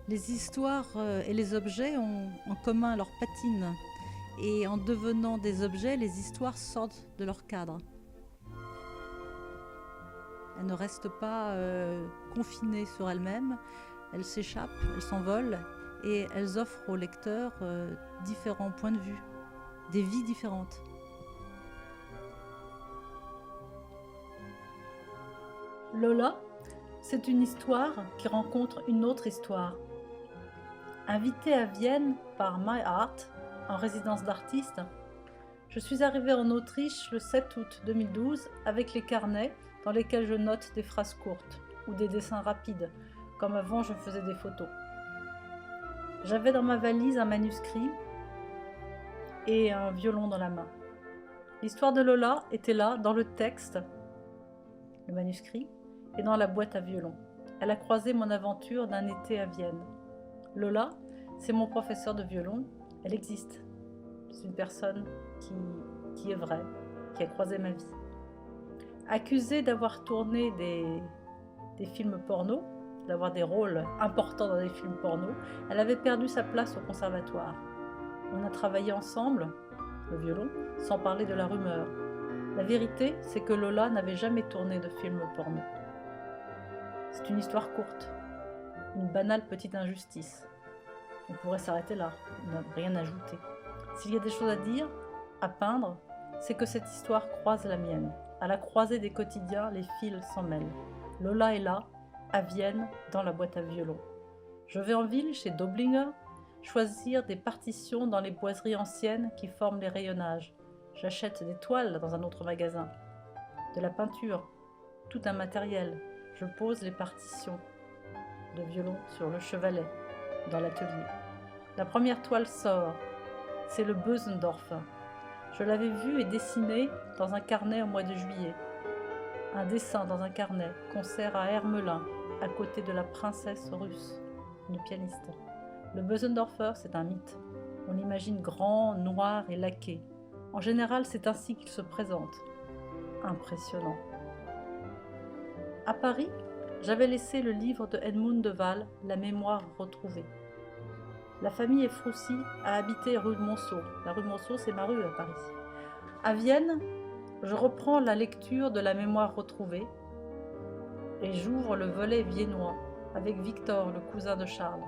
Les histoires et les objets ont en commun leur patine. Et en devenant des objets, les histoires sortent de leur cadre. Elles ne restent pas confinées sur elles-mêmes, elles s'échappent, elles s'envolent et elles offrent au lecteur différents points de vue, des vies différentes. Lola, c'est une histoire qui rencontre une autre histoire. Invitée à Vienne par My Art, en résidence d'artiste, je suis arrivée en Autriche le 7 août 2012 avec les carnets dans lesquels je note des phrases courtes ou des dessins rapides, comme avant je faisais des photos. J'avais dans ma valise un manuscrit et un violon dans la main. L'histoire de Lola était là, dans le texte, le manuscrit, et dans la boîte à violon. Elle a croisé mon aventure d'un été à Vienne. Lola, c'est mon professeur de violon, elle existe. C'est une personne qui est vraie, qui a croisé ma vie. Accusée d'avoir tourné des films porno, d'avoir des rôles importants dans des films porno, elle avait perdu sa place au conservatoire. On a travaillé ensemble, le violon, sans parler de la rumeur. La vérité, c'est que Lola n'avait jamais tourné de film porno. C'est une histoire courte, une banale petite injustice. On pourrait s'arrêter là, ne rien ajouter. S'il y a des choses à dire, à peindre, c'est que cette histoire croise la mienne. À la croisée des quotidiens, les fils s'en mêlent. Lola est là, à Vienne, dans la boîte à violon. Je vais en ville, chez Doblinger, choisir des partitions dans les boiseries anciennes qui forment les rayonnages. J'achète des toiles dans un autre magasin, de la peinture, tout un matériel. Je pose les partitions de violon sur le chevalet, dans l'atelier. La première toile sort, c'est le Bösendorfer. Je l'avais vu et dessiné dans un carnet au mois de juillet. Un dessin dans un carnet, concert à Hermelin, à côté de la princesse russe, une pianiste. Le Bösendorfer, c'est un mythe. On l'imagine grand, noir et laqué. En général, c'est ainsi qu'il se présente. Impressionnant. À Paris, j'avais laissé le livre de Edmund de Waal, La mémoire retrouvée. La famille Efroussi a habité rue de Monceau. La rue de Monceau, c'est ma rue à Paris. À Vienne, je reprends la lecture de La mémoire retrouvée et j'ouvre le volet viennois avec Victor, le cousin de Charles.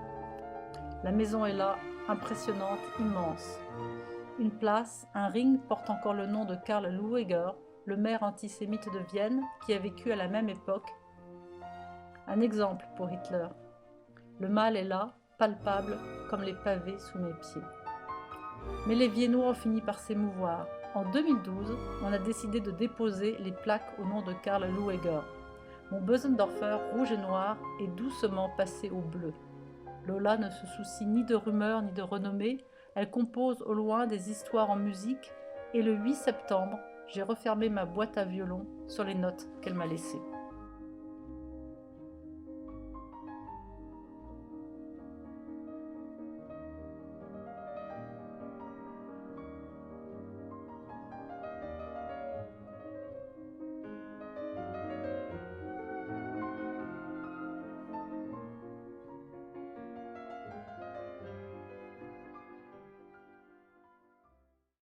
La maison est là, impressionnante, immense. Une place, un ring porte encore le nom de Karl Lueger, le maire antisémite de Vienne qui a vécu à la même époque. Un exemple pour Hitler. Le mal est là, palpable comme les pavés sous mes pieds. Mais les Viennois ont fini par s'émouvoir. En 2012, on a décidé de déposer les plaques au nom de Karl Lueger. Mon Bösendorfer rouge et noir est doucement passé au bleu. Lola ne se soucie ni de rumeurs ni de renommée, elle compose au loin des histoires en musique et le 8 septembre, j'ai refermé ma boîte à violon sur les notes qu'elle m'a laissées.